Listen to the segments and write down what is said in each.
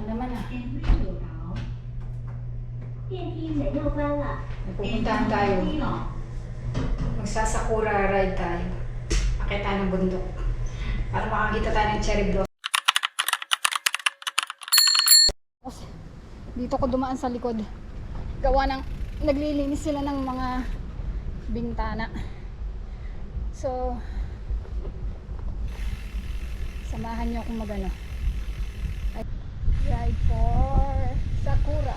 naman ah. Pupuntahan tayo. Magsasakura ride tayo. Akit tayo ng bundok. Para makakita tayo ng cherry blossom. Dito ko dumaan sa likod. Gawa ng naglilinis sila ng mga bintana. So, samahan niyo akong magano. Ride for Sakura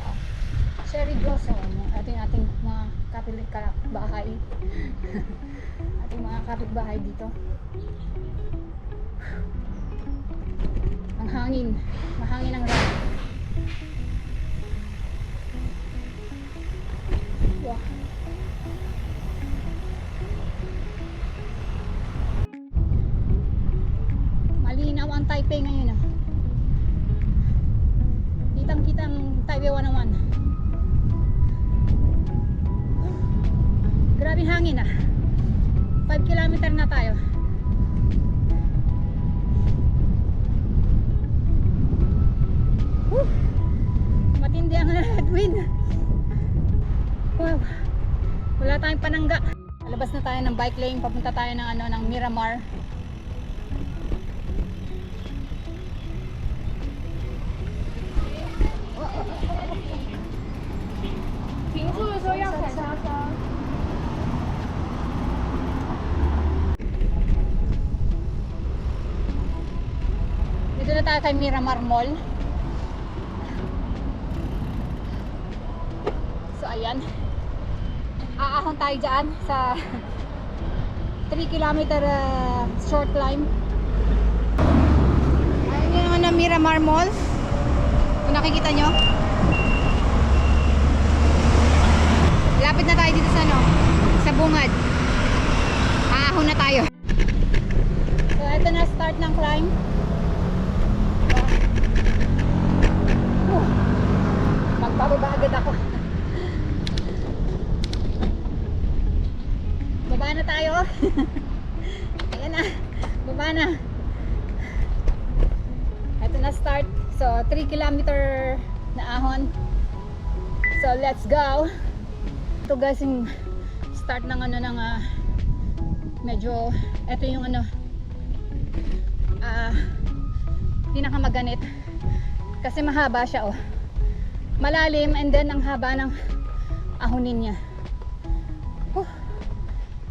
cherry blossom. Ating mga kapitbahay. Ating mga kapitbahay dito. Ang hangin. Mahangin ang ride. Wow. Malinaw ang Taipei ngayon ah. Kitang-kitang Taipei 101. Grabe hangin ah. 5 kilometer na tayo. Woo! Matindi ang headwind. Wow. Wala tayong panangga. Labas na tayo ng bike lane, papunta tayo ng ng Miramar. Dito na tayo kay Miramar Mall. So ayan. Aahon tayo dyan sa 3 kilometer short climb. Ayun yung naman ang Miramar Mall. Kung nakikita nyo. Lapit na tayo dito sa sa bungad. Aahon na tayo. So ito na start ng climb. Magbababa agad ako. Baba na tayo. Ayan na. Baba na. Ito na start. So 3 kilometer na ahon. So let's go. Ito guys yung start ng medyo ito yung pinakamaganet kasi mahaba siya malalim, and then ang haba ng ahonin niya.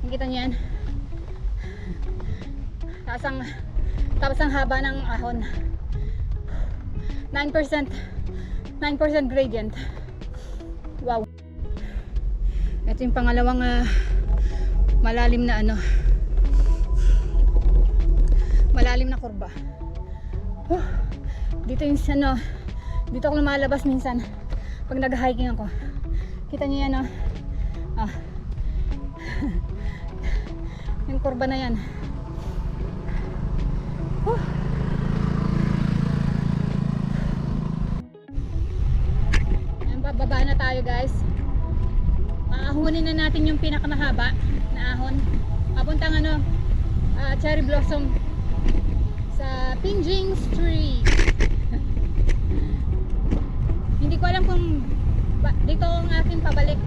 Nakita niyo yan? Tapos ang haba ng ahon. 9% gradient. Wow. Ito yung pangalawang malalim na malalim na kurba. Dito yung dito ako lumalabas minsan pag nag-hiking ako. Kita niyo yan yung kurba na yan. Ayan, bababa na tayo guys. Aahunin na natin yung pinakamahaba na ahon papuntang cherry blossom sa Pinjing Street. Hindi ko alam kung dito ang aking pabalik.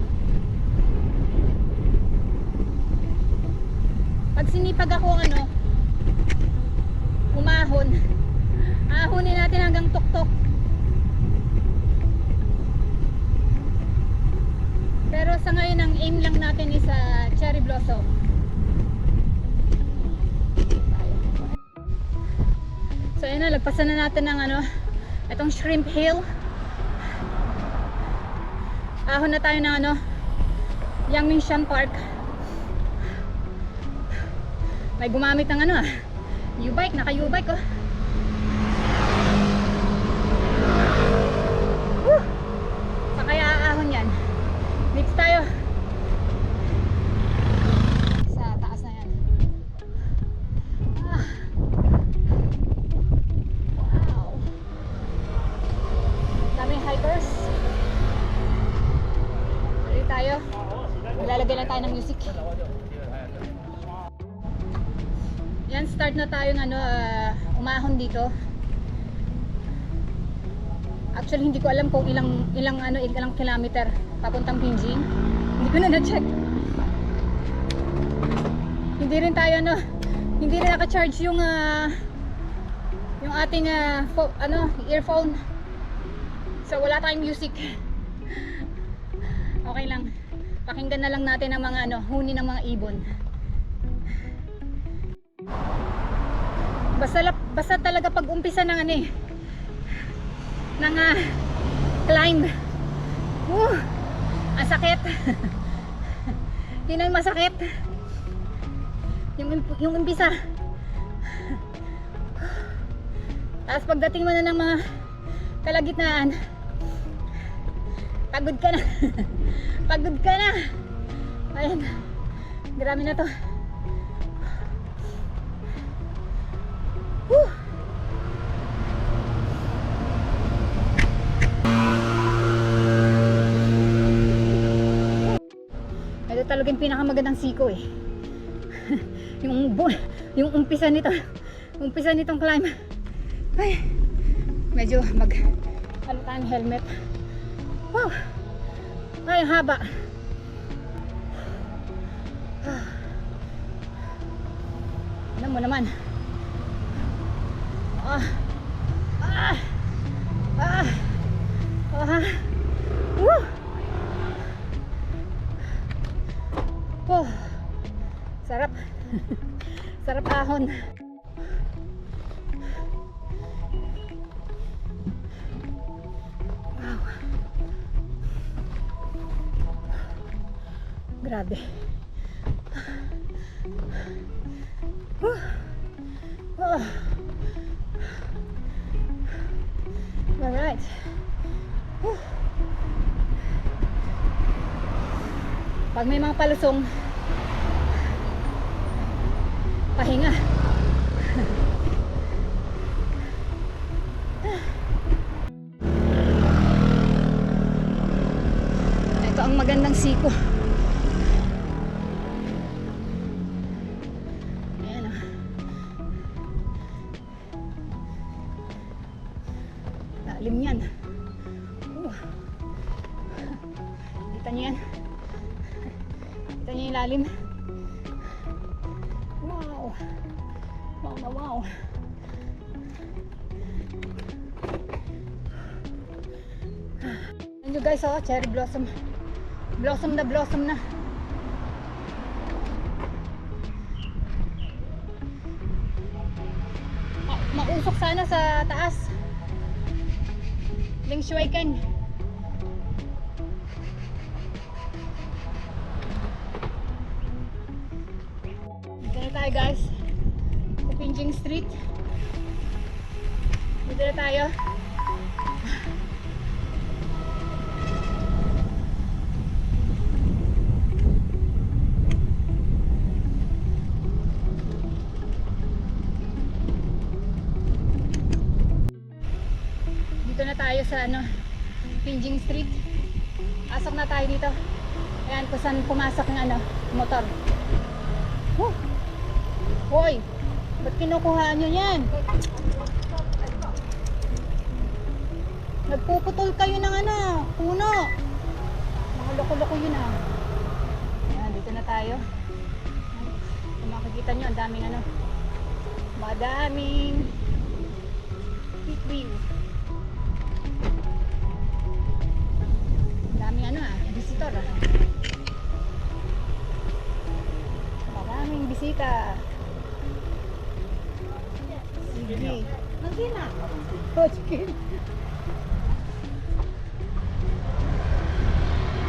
Pag sinipag ako umahon, ahunin natin hanggang tuktok. Pero sa ngayon ang aim lang natin is cherry blossom. So ayun na, lagpasan na natin ng itong Shrimp Hill. Ahon na tayo ng Yangmingshan Park. May gumamit ng U-bike, naka U-bike Sa kaya aahon yan. Dito tayo. Sa taas na yan. Wow. Daming hikers. Dito tayo. Lalagay lang tayo ng music. Yan, start na tayong umahon dito. Actually, hindi ko alam kung ilang kilometer papuntang Pinjing. Hindi ko na na-check. Hindi rin tayo hindi rin naka-charge yung ating earphone. So wala tayong music. Okay lang. Pakinggan na lang natin ang mga huni ng mga ibon. Basta talaga pag umpisa ng climb. Ang sakit. Yun ang masakit. Yung umpisa. Tapos pagdating mo na ng mga kalagitnaan, pagod ka na. Pagod ka na. Ayan. Grabe na to. Whew. Ito talagang pinakamagandang siko eh. yung umpisa nitong climb. Ay, medyo tayong helmet. Wow. Ay, haba. Ano mo naman? Woo. Oh, sarap. Sarap ahon. Wow. Grabe. Oh. Alright. Pag may mga palusong, pahinga. Ito ang magandang siko. Ayan o. Lalim yan. Kita niyo yan? Kita niyo yung lalim? Wow. Wow, wow, wow. Ayan nyo guys, cherry blossom. Blossom na blossom na. Mausok sana sa taas. Ling shuai kan. Dito na tayo guys. Sa Pinjing Street. Dito na tayo. Dito na tayo sa Pinjing Street. Pasok na tayo dito. Ayan kung saan pumasok ng motor. Hoy, ba't kinukuhaan nyo yan? Nagpuputol kayo ng puno. Mga loko-loko yun Ayan, dito na tayo. Kung makikita nyo, ang daming madaming view. Daming visitor Maraming bisita. Sige. Magina. Sige.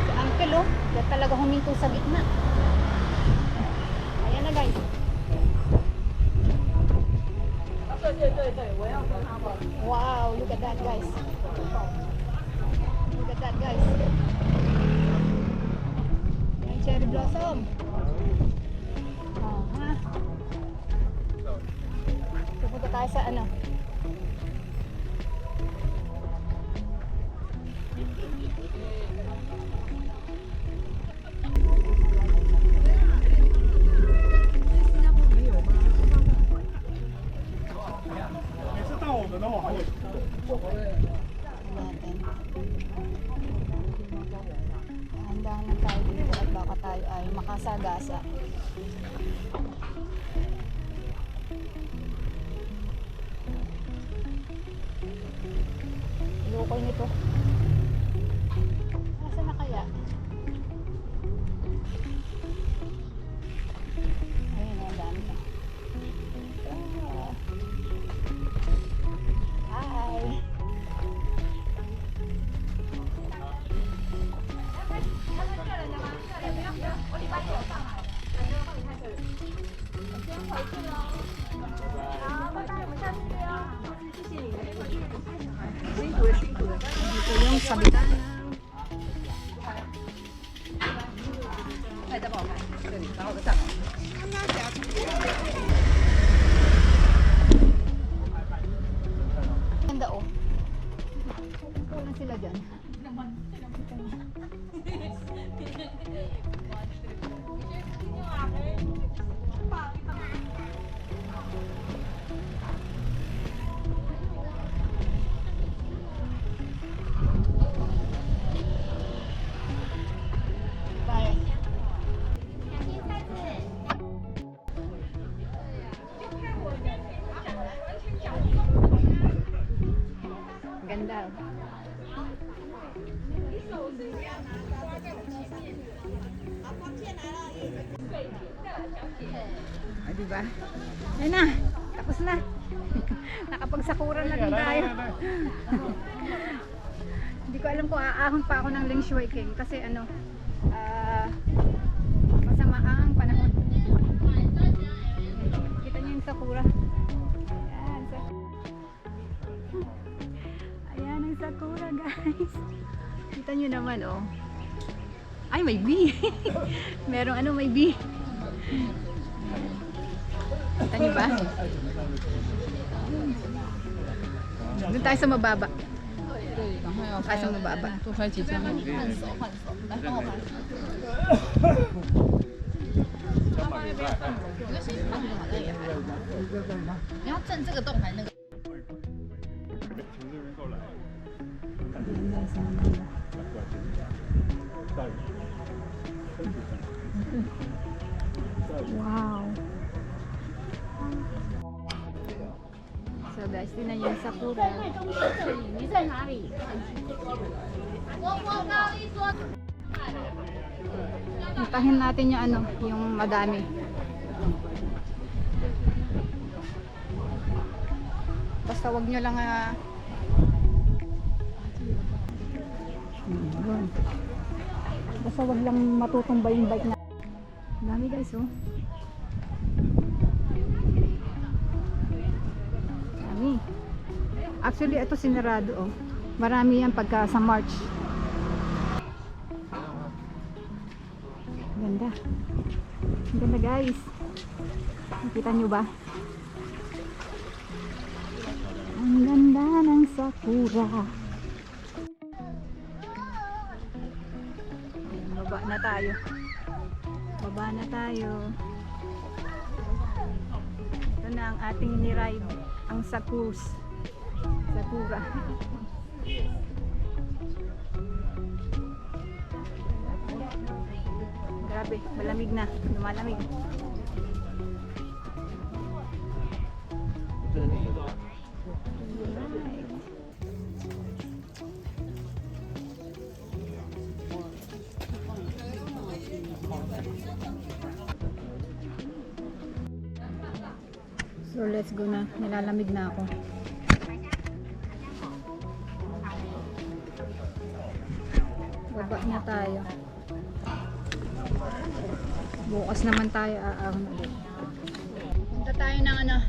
Si Uncle yan talaga huminto sa gitna. Ayan na guys. Wow, look at that guys. Look at that guys. Yan cherry blossom. Pupunta tayo sa Plaza. Loko nito. Nasaan na kaya? Ayun, ang dami na. Hi! Dito yung sabitan ng ganda oh. Kulang sila dyan. Ganda. Ah, diba? Ayun na. Tapos na. Nakapagsakuran na din tayo. Hindi ko alam kung aahon pa ako ng Ling Shui King kasi ano, masama ang panahon. Kita niyo yung sakura. Ayan, ayan ang sakura guys. Kita niyo naman oh. Ay, may bee. Merong ano, may bee. Kita niyo ba? Doon tayo sa mababa. Tayo sa mababa. Wow. So guys, tingnan niyo yung sakura. Puntahin natin yung ano, yung madami. Basta wag nyo lang basta wag lang matutumbay yung bike na. Dami guys oh. Dami. Actually ito sinarado oh. Marami yan pagka sa March. Ganda. Ganda guys. Nakita nyo ba? Ang ganda ng sakura. Baba na tayo. Baba na tayo. Ito na ang ating niride. Ang sakura. Grabe, malamig na. Lumalamig. So let's go na. Nilalamig na ako. Baba na tayo. Bukas naman tayo aahon ulit. Punta tayo ng ano,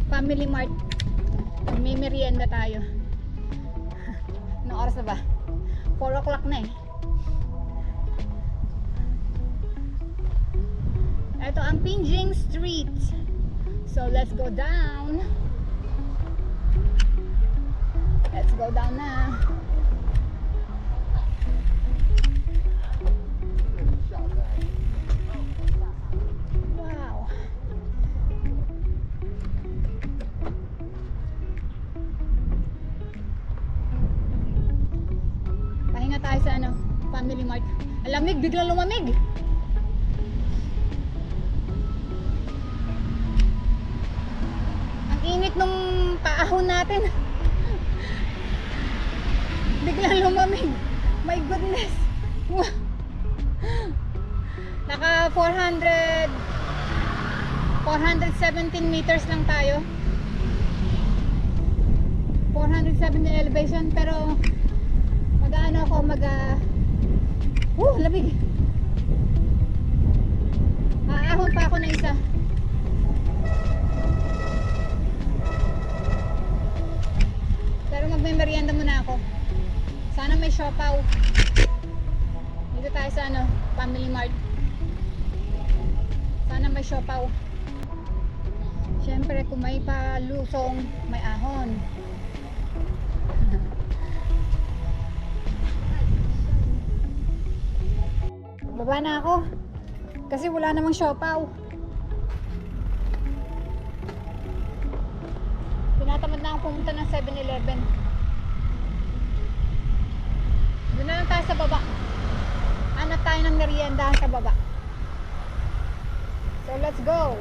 Family Mart. May merienda tayo. Anong oras na ba? 4 o'clock na eh. Ito ang Pinjing Street. So let's go down. Let's go down na. Wow. Pahinga tayo sa ano, Family Mart. Alamig, biglang lumamig. ahon natin. Biglang lumamig. My goodness. Naka 417 meters lang tayo. 417 elevation, pero mag-ano ako, lamig. Aahon pa ako na isa. Pero magme-merienda muna ako. Sana may siopaw. Dito tayo sa Family Mart. Sana may siopaw. Siyempre kung may palusong, may ahon. Baba na ako. Kasi wala namang siopaw. Tinatamad na ako pumunta ng 7-Eleven. Doon na lang tayo sa baba. Hanap tayo ng meriendahan sa baba. So let's go.